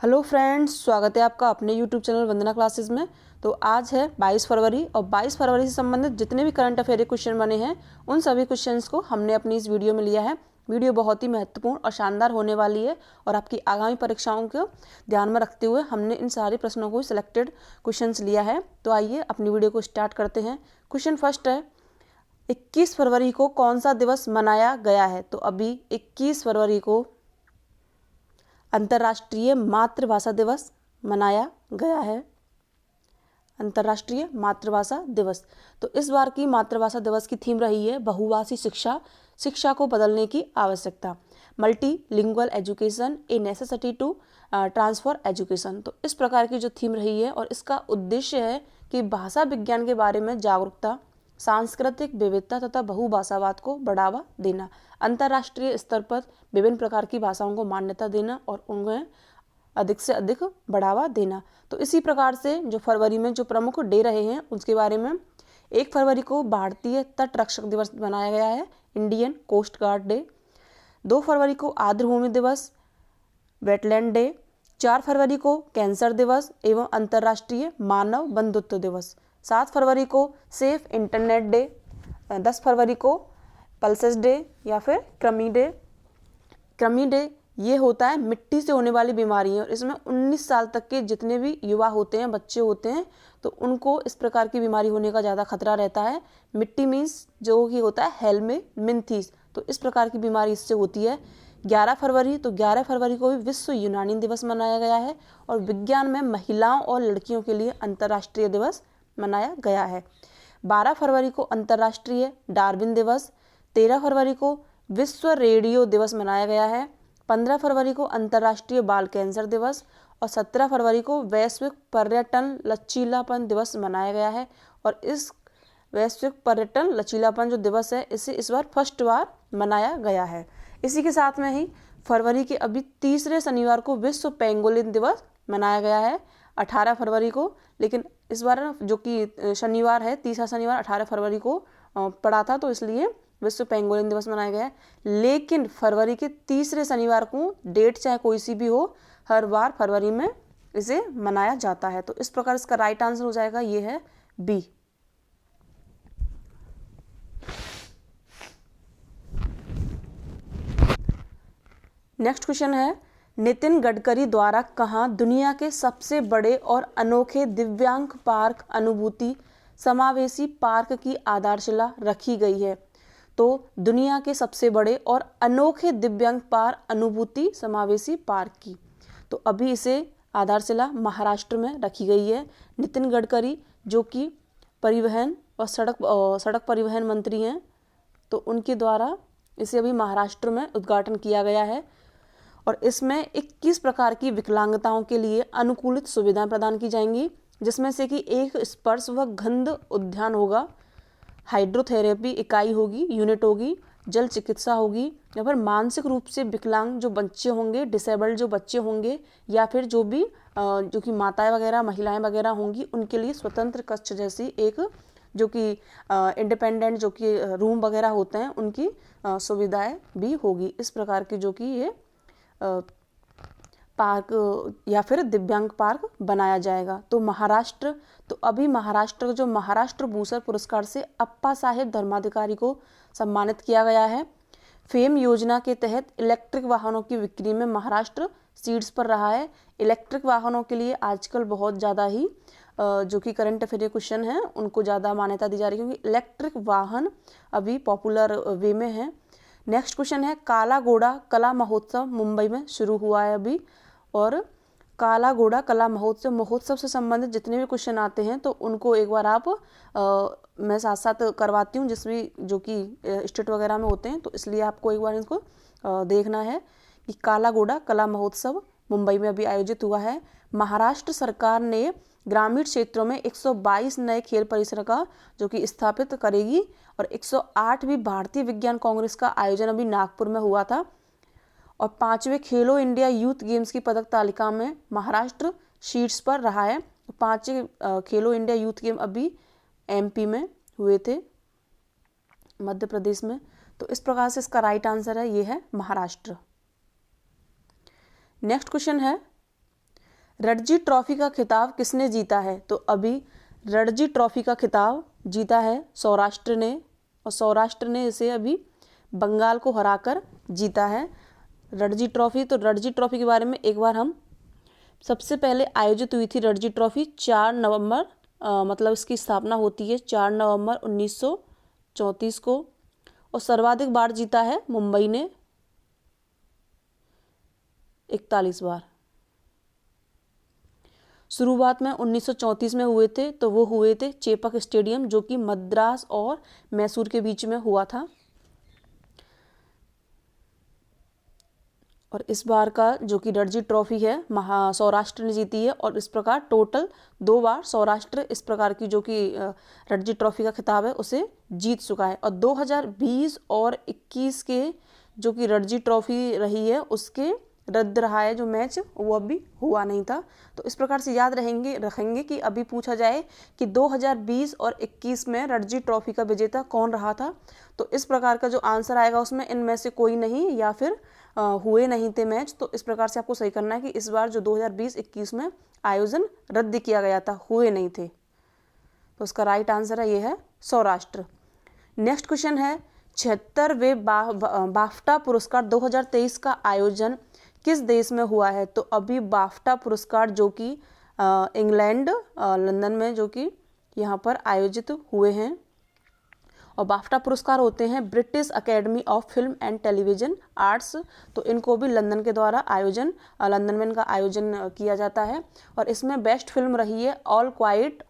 Hello friends, स्वागत है आपका अपने यूट्यूब चैनल वंदना क्लासेस में। तो आज है 22 फरवरी और 22 फरवरी से संबंधित जितने भी करंट अफेयर क्वेश्चन बने हैं उन सभी क्वेश्चंस को हमने अपनी इस वीडियो में लिया है। वीडियो बहुत ही महत्वपूर्ण और शानदार होने वाली है और आपकी आगामी परीक्षाओं को ध्यान में रखते हुए हमने इन सारे प्रश्नों को सिलेक्टेड क्वेश्चंस लिया है। तो आइए अपनी वीडियो को स्टार्ट करते हैं। क्वेश्चन फर्स्ट है, 21 फरवरी को कौन सा दिवस मनाया गया है? तो अभी 21 फरवरी को अंतर्राष्ट्रीय मातृभाषा दिवस मनाया गया है। अंतर्राष्ट्रीय मातृभाषा दिवस। तो इस बार की मातृभाषा दिवस की थीम रही है बहुभाषी शिक्षा, शिक्षा को बदलने की आवश्यकता, multilingual education a necessity to transfer education. तो इस प्रकार की जो थीम रही है और इसका उद्देश्य है कि भाषा विज्ञान के बारे में जागरूकता, सांस्कृतिक विविधता तथा बहुभाषावाद को बढ़ावा देना, अंतर्राष्ट्रीय स्तर पर विभिन्न प्रकार की भाषाओं को मान्यता देना और उन्हें अधिक से अधिक बढ़ावा देना। तो इसी प्रकार से जो फरवरी में जो प्रमुख डे रहे हैं उसके बारे में 1 फरवरी को भारतीय तट रक्षक दिवस मनाया गया है, इंडियन कोस्ट गार्ड डे। 2 फरवरी को आर्द्रभूमि दिवस, वेटलैंड डे। 4 फरवरी को कैंसर दिवस एवं अंतर्राष्ट्रीय मानव बंधुत्व दिवस। 7 फरवरी को सेफ इंटरनेट डे। 10 फरवरी को पल्सेस डे या फिर कृमि डे। कृमि डे ये होता है मिट्टी से होने वाली बीमारियां और इसमें 19 साल तक के जितने भी युवा होते हैं, बच्चे होते हैं, तो उनको इस प्रकार की बीमारी होने का ज़्यादा खतरा रहता है। मिट्टी मीन्स जो कि होता है हेलमिंथीस, तो इस प्रकार की बीमारी इससे होती है। 11 फरवरी, तो 11 फरवरी को भी विश्व यूनानी दिवस मनाया गया है और विज्ञान में महिलाओं और लड़कियों के लिए अंतर्राष्ट्रीय दिवस मनाया गया है। 12 फरवरी को अंतर्राष्ट्रीय डार्विन दिवस। 13 फरवरी को विश्व रेडियो दिवस मनाया गया है। 15 फरवरी को अंतर्राष्ट्रीय बाल कैंसर दिवस और 17 फरवरी को वैश्विक पर्यटन लचीलापन दिवस मनाया गया है। और इस वैश्विक पर्यटन लचीलापन जो दिवस है इसे इस बार फर्स्ट बार मनाया गया है। इसी के साथ में ही फरवरी के अभी तीसरे शनिवार को विश्व पेंगोलिन दिवस मनाया गया है 18 फरवरी को। लेकिन इस बार जो कि शनिवार है, तीसरा शनिवार 18 फरवरी को पड़ा था, तो इसलिए विश्व पेंगोलिन दिवस मनाया गया है। लेकिन फरवरी के तीसरे शनिवार को डेट चाहे कोई सी भी हो, हर बार फरवरी में इसे मनाया जाता है। तो इस प्रकार इसका राइट आंसर हो जाएगा, ये है बी। नेक्स्ट क्वेश्चन है, नितिन गडकरी द्वारा कहाँ दुनिया के सबसे बड़े और अनोखे दिव्यांग पार्क अनुभूति समावेशी पार्क की आधारशिला रखी गई है? तो दुनिया के सबसे बड़े और अनोखे दिव्यांग पार्क अनुभूति समावेशी पार्क की, तो अभी इसे आधारशिला महाराष्ट्र में रखी गई है। नितिन गडकरी जो कि परिवहन और सड़क परिवहन मंत्री हैं, तो उनके द्वारा इसे अभी महाराष्ट्र में उद्घाटन किया गया है और इसमें 21 प्रकार की विकलांगताओं के लिए अनुकूलित सुविधाएं प्रदान की जाएंगी, जिसमें से कि एक स्पर्श व गंध उद्यान होगा, हाइड्रोथेरेपी इकाई होगी, यूनिट होगी, जल चिकित्सा होगी, या फिर मानसिक रूप से विकलांग जो बच्चे होंगे, डिसेबल्ड जो बच्चे होंगे, या फिर जो भी जो कि माताएं वगैरह महिलाएं वगैरह होंगी उनके लिए स्वतंत्र कक्ष जैसी एक जो कि इंडिपेंडेंट जो कि रूम वगैरह होते हैं उनकी सुविधाएं भी होगी। इस प्रकार की जो कि ये पार्क या फिर दिव्यांग पार्क बनाया जाएगा। तो महाराष्ट्र, तो अभी महाराष्ट्र जो महाराष्ट्र भूषण पुरस्कार से अप्पा साहेब धर्माधिकारी को सम्मानित किया गया है। फेम योजना के तहत इलेक्ट्रिक वाहनों की बिक्री में महाराष्ट्र सीड्स पर रहा है। इलेक्ट्रिक वाहनों के लिए आजकल बहुत ज़्यादा ही जो कि करंट अफेयर क्वेश्चन है उनको ज़्यादा मान्यता दी जा रही है, क्योंकि इलेक्ट्रिक वाहन अभी पॉपुलर वे में है। नेक्स्ट क्वेश्चन है, काला घोड़ा कला महोत्सव मुंबई में शुरू हुआ है अभी, और काला घोड़ा कला महोत्सव से संबंधित जितने भी क्वेश्चन आते हैं तो उनको एक बार आप मैं साथ साथ करवाती हूँ, जिस भी जो कि स्टेट वगैरह में होते हैं, तो इसलिए आपको एक बार इसको देखना है कि काला घोड़ा कला महोत्सव मुंबई में अभी आयोजित हुआ है। महाराष्ट्र सरकार ने ग्रामीण क्षेत्रों में 122 नए खेल परिसर का जो कि स्थापित करेगी और 108वीं भारतीय विज्ञान कांग्रेस का आयोजन अभी नागपुर में हुआ था। और 5वें खेलो इंडिया यूथ गेम्स की पदक तालिका में महाराष्ट्र शीर्ष पर रहा है। 5वें खेलो इंडिया यूथ गेम अभी एमपी में हुए थे, मध्य प्रदेश में। तो इस प्रकार से इसका राइट आंसर है, ये है महाराष्ट्र। नेक्स्ट क्वेश्चन है, रणजी ट्रॉफी का खिताब किसने जीता है? तो अभी रणजी ट्रॉफी का खिताब जीता है सौराष्ट्र ने, और सौराष्ट्र ने इसे अभी बंगाल को हराकर जीता है रणजी ट्रॉफी। तो रणजी ट्रॉफी के बारे में एक बार हम, सबसे पहले आयोजित हुई थी रणजी ट्रॉफी 4 नवंबर, मतलब इसकी स्थापना होती है 4 नवंबर 1934 को, और सर्वाधिक बार जीता है मुंबई ने 41 बार। शुरुआत में 1934 में हुए थे, तो वो हुए थे चेपक स्टेडियम जो कि मद्रास और मैसूर के बीच में हुआ था। और इस बार का जो कि रणजी ट्रॉफी है सौराष्ट्र ने जीती है, और इस प्रकार टोटल 2 बार सौराष्ट्र इस प्रकार की जो कि रणजी ट्रॉफी का खिताब है उसे जीत चुका है। और 2020 और 21 के जो कि रणजी ट्रॉफी रही है उसके रद्द रहा है जो मैच, वो अभी हुआ नहीं था। तो इस प्रकार से याद रखेंगे कि अभी पूछा जाए कि 2020 और 21 में रणजी ट्रॉफी का विजेता कौन रहा था, तो इस प्रकार का जो आंसर आएगा उसमें इनमें से कोई नहीं, या फिर हुए नहीं थे मैच। तो इस प्रकार से आपको सही करना है कि इस बार जो 2020-21 में आयोजन रद्द किया गया था, हुए नहीं थे। तो उसका राइट आंसर है ये है सौराष्ट्र। नेक्स्ट क्वेश्चन है 76वें बाफ्टा पुरस्कार 2023 का आयोजन किस देश में हुआ है? तो अभी बाफ्टा पुरस्कार जो कि इंग्लैंड लंदन में जो कि यहाँ पर आयोजित हुए हैं, और बाफ्टा पुरस्कार होते हैं British academy of film and television arts. तो इनको भी लंदन के द्वारा लंदन में इनका आयोजन किया जाता है, और इसमें बेस्ट फिल्म रही है all quite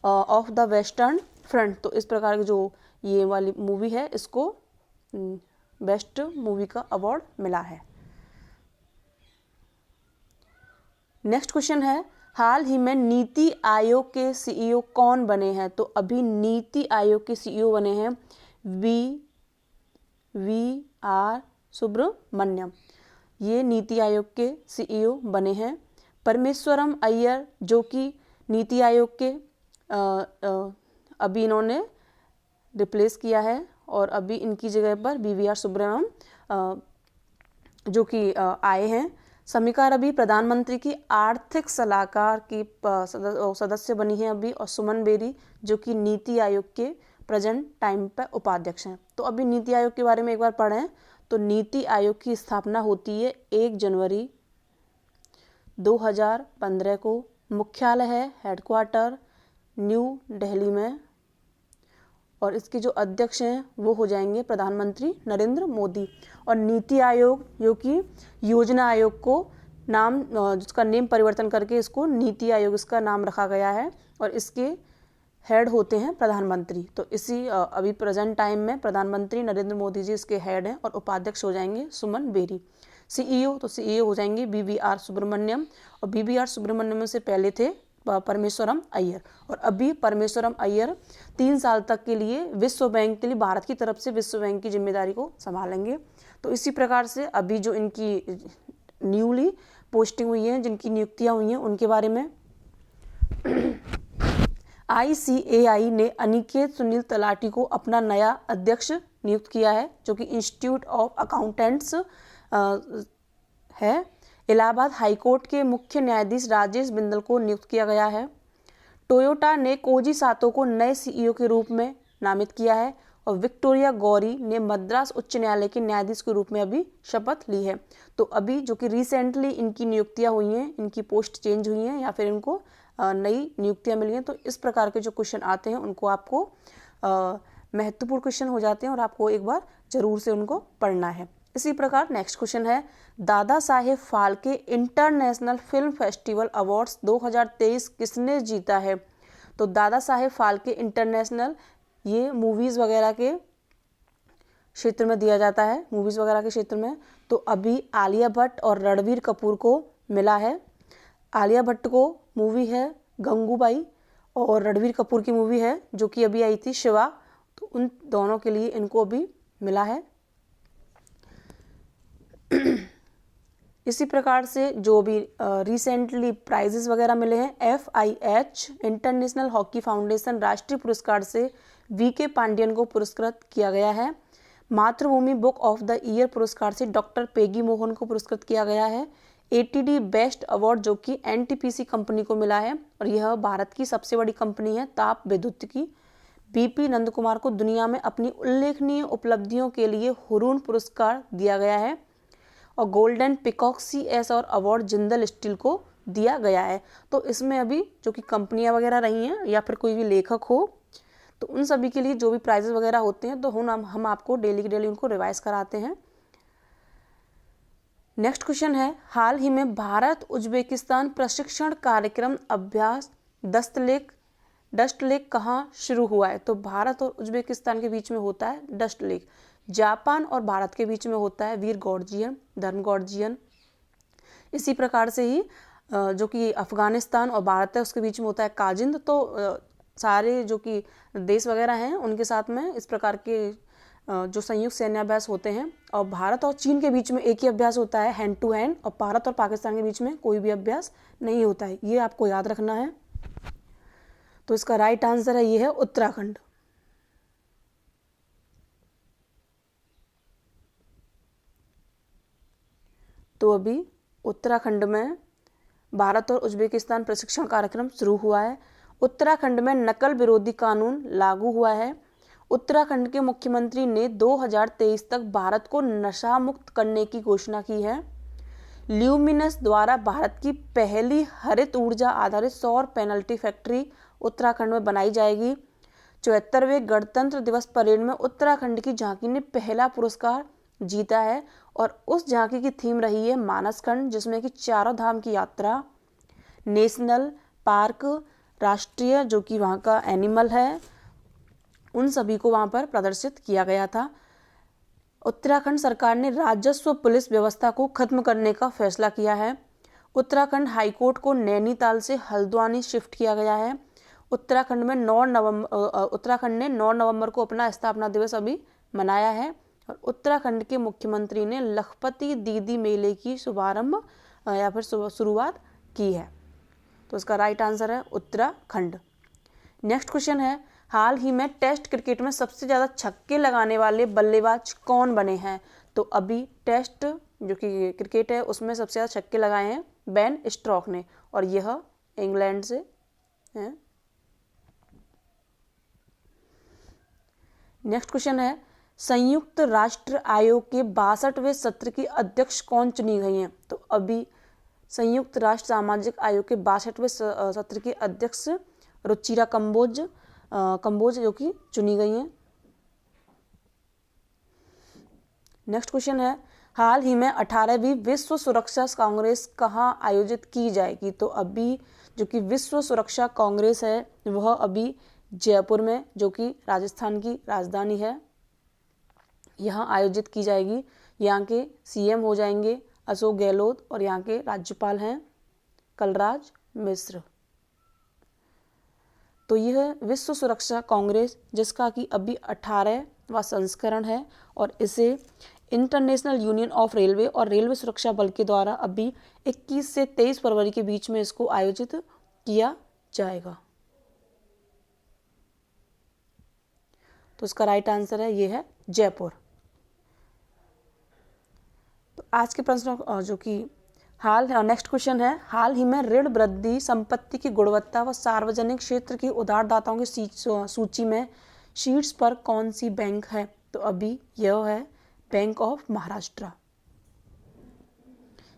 of the western front. तो इस प्रकार की जो ये वाली मूवी है इसको बेस्ट मूवी का अवार्ड मिला है। नेक्स्ट क्वेश्चन है हाल ही में नीति आयोग के सीईओ कौन बने हैं? तो अभी नीति आयोग के सीईओ बने हैं वी आर सुब्रमण्यम, ये नीति आयोग के सीईओ बने हैं। परमेश्वरम अय्यर जो कि नीति आयोग के अभी इन्होंने रिप्लेस किया है, और अभी इनकी जगह पर वी.आर. सुब्रमण्यम जो कि आए हैं। समीका रवि प्रधानमंत्री की आर्थिक सलाहकार की सदस्य बनी है अभी, और सुमन बेरी जो कि नीति आयोग के प्रेजेंट टाइम पर उपाध्यक्ष हैं। तो अभी नीति आयोग के बारे में एक बार पढ़ें। तो नीति आयोग की स्थापना होती है 1 जनवरी 2015 को। मुख्यालय है हेडक्वार्टर न्यू दिल्ली में, और इसके जो अध्यक्ष हैं वो हो जाएंगे प्रधानमंत्री नरेंद्र मोदी। और नीति आयोग जो कि योजना आयोग को नाम, जिसका नेम परिवर्तन करके इसको नीति आयोग इसका नाम रखा गया है, और इसके हेड होते हैं प्रधानमंत्री। तो इसी अभी प्रेजेंट टाइम में प्रधानमंत्री नरेंद्र मोदी जी इसके हेड हैं, और उपाध्यक्ष हो जाएंगे सुमन बेरी। सीईओ तो सीईओ हो जाएंगे वी.आर. सुब्रमण्यम, और वी.आर. सुब्रमण्यम से पहले थे परमेश्वरम अय्यर, और अभी परमेश्वरम अय्यर 3 साल तक के लिए विश्व बैंक के लिए भारत की तरफ से विश्व बैंक की जिम्मेदारी को संभालेंगे। तो इसी प्रकार से अभी जो इनकी न्यूली पोस्टिंग हुई है, जिनकी नियुक्तियां हुई हैं, उनके बारे में ICAI ने अनिकेत सुनील तलाटी को अपना नया अध्यक्ष नियुक्त किया है, जो कि इंस्टीट्यूट ऑफ अकाउंटेंट्स है। इलाहाबाद हाईकोर्ट के मुख्य न्यायाधीश राजेश बिंदल को नियुक्त किया गया है। टोयोटा ने koji सातो को नए सीईओ के रूप में नामित किया है, और विक्टोरिया गौरी ने मद्रास उच्च न्यायालय के न्यायाधीश के रूप में अभी शपथ ली है। तो अभी जो कि रिसेंटली इनकी नियुक्तियां हुई हैं, इनकी पोस्ट चेंज हुई हैं, या फिर इनको नई नियुक्तियां मिली हैं। तो इस प्रकार के जो क्वेश्चन आते हैं उनको आपको महत्वपूर्ण क्वेश्चन हो जाते हैं, और आपको एक बार जरूर से उनको पढ़ना है। इसी प्रकार नेक्स्ट क्वेश्चन है Dadasaheb Phalke international film festival awards 2023 किसने जीता है? तो दादा साहेब फाल्के इंटरनेशनल ये मूवीज़ वगैरह के क्षेत्र में दिया जाता है, मूवीज़ वगैरह के क्षेत्र में। तो अभी आलिया भट्ट और रणबीर कपूर को मिला है। आलिया भट्ट को मूवी है गंगूबाई, और रणबीर कपूर की मूवी है जो कि अभी आई थी शिवा। तो उन दोनों के लिए इनको अभी मिला है। इसी प्रकार से जो भी रिसेंटली प्राइजेस वगैरह मिले हैं, FIH इंटरनेशनल हॉकी फाउंडेशन राष्ट्रीय पुरस्कार से VK पांडियन को पुरस्कृत किया गया है। मातृभूमि बुक ऑफ द ईयर पुरस्कार से डॉक्टर पेगी मोहन को पुरस्कृत किया गया है। ATD बेस्ट अवार्ड जो कि NTPC कंपनी को मिला है और यह भारत की सबसे बड़ी कंपनी है ताप विद्युत की। BP नंद कुमार को दुनिया में अपनी उल्लेखनीय उपलब्धियों के लिए हुरून पुरस्कार दिया गया है और गोल्डन पिकॉक CS और अवार्ड जिंदल स्टील को दिया गया है। तो इसमें अभी जो कि कंपनियां वगैरह रही हैं या फिर कोई भी लेखक हो तो उन सभी के लिए जो भी प्राइजेस वगैरह होते हैं तो हम आपको डेली की डेली उनको रिवाइज कराते हैं। नेक्स्ट क्वेश्चन है, हाल ही में भारत उज्बेकिस्तान प्रशिक्षण कार्यक्रम अभ्यास डस्ट लेक कहाँ शुरू हुआ है? तो भारत और उज्बेकिस्तान के बीच में होता है डस्ट लेक। जापान और भारत के बीच में होता है वीर गॉर्जियन, धर्म गॉर्जियन। इसी प्रकार से ही जो कि अफगानिस्तान और भारत है उसके बीच में होता है काजिंद। तो सारे जो कि देश वगैरह हैं उनके साथ में इस प्रकार के जो संयुक्त सैन्याभ्यास होते हैं। और भारत और चीन के बीच में एक ही अभ्यास होता है हैंड टू हैंड, और भारत और पाकिस्तान के बीच में कोई भी अभ्यास नहीं होता है, ये आपको याद रखना है। तो इसका राइट आंसर है ये है उत्तराखंड। तो अभी उत्तराखंड में भारत और उज्बेकिस्तान प्रशिक्षण कार्यक्रम शुरू हुआ है। उत्तराखंड में नकल विरोधी कानून लागू हुआ है। उत्तराखंड के मुख्यमंत्री ने 2023 तक भारत को नशा मुक्त करने की घोषणा की है। ल्यूमिनस द्वारा भारत की पहली हरित ऊर्जा आधारित सौर पेनल्टी फैक्ट्री उत्तराखंड में बनाई जाएगी। 74वें गणतंत्र दिवस परेड में उत्तराखंड की झांकी ने पहला पुरस्कार जीता है और उस झांकी की थीम रही है मानसखंड, जिसमें कि चारों धाम की यात्रा, नेशनल पार्क, राष्ट्रीय जो कि वहाँ का एनिमल है, उन सभी को वहाँ पर प्रदर्शित किया गया था। उत्तराखंड सरकार ने राजस्व पुलिस व्यवस्था को खत्म करने का फैसला किया है। उत्तराखंड हाईकोर्ट को नैनीताल से हल्द्वानी शिफ्ट किया गया है। उत्तराखंड ने 9 नवंबर को अपना स्थापना दिवस अभी मनाया है और उत्तराखंड के मुख्यमंत्री ने लखपति दीदी मेले की शुभारंभ या फिर शुरुआत की है। तो इसका राइट आंसर है उत्तराखंड। नेक्स्ट क्वेश्चन है, हाल ही में टेस्ट क्रिकेट में सबसे ज़्यादा छक्के लगाने वाले बल्लेबाज कौन बने हैं? तो अभी टेस्ट जो कि क्रिकेट है उसमें सबसे ज़्यादा छक्के लगाए हैं बेन स्टोक्स ने और यह इंग्लैंड से है। नेक्स्ट क्वेश्चन है, संयुक्त राष्ट्र आयोग के 62वें सत्र की अध्यक्ष कौन चुनी गई हैं? तो अभी संयुक्त राष्ट्र सामाजिक आयोग के 62वें सत्र के अध्यक्ष रुचिरा कंबोज जो कि चुनी गई हैं। नेक्स्ट क्वेश्चन है, हाल ही में 18वीं विश्व सुरक्षा कांग्रेस कहाँ आयोजित की जाएगी? तो अभी जो कि विश्व सुरक्षा कांग्रेस है वह अभी जयपुर में जो कि राजस्थान की राजधानी है यहाँ आयोजित की जाएगी। यहाँ के CM हो जाएंगे अशोक गहलोत और यहाँ के राज्यपाल हैं कलराज मिश्र। तो यह विश्व सुरक्षा कांग्रेस जिसका कि अभी 18वां संस्करण है और इसे इंटरनेशनल यूनियन ऑफ रेलवे और रेलवे सुरक्षा बल के द्वारा अभी 21 से 23 फरवरी के बीच में इसको आयोजित किया जाएगा। तो इसका राइट आंसर है ये है जयपुर। तो आज के प्रश्न जो कि नेक्स्ट क्वेश्चन है, हाल ही में ऋण वृद्धि, संपत्ति की गुणवत्ता व सार्वजनिक क्षेत्र की उधारदाताओं की सूची में शीर्ष पर कौन सी बैंक है? तो अभी यह है बैंक ऑफ महाराष्ट्र।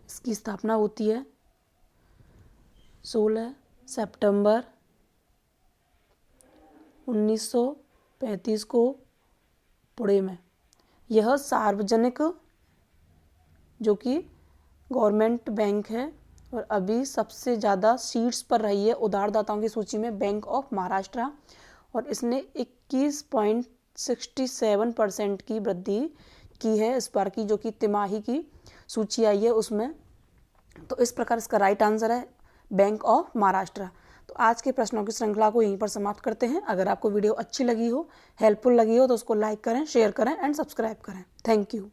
इसकी स्थापना होती है 16 सितंबर 1935 को पुणे में। यह सार्वजनिक जो कि गवर्नमेंट बैंक है और अभी सबसे ज़्यादा सीट्स पर रही है उधारदाताओं की सूची में बैंक ऑफ महाराष्ट्र और इसने 21.67% की वृद्धि की है इस बार की जो कि तिमाही की सूची आई है उसमें। तो इस प्रकार इसका राइट आंसर है बैंक ऑफ महाराष्ट्र। तो आज के प्रश्नों की श्रृंखला को यहीं पर समाप्त करते हैं। अगर आपको वीडियो अच्छी लगी हो, हेल्पफुल लगी हो तो उसको लाइक करें, शेयर करें एंड सब्सक्राइब करें। Thank you.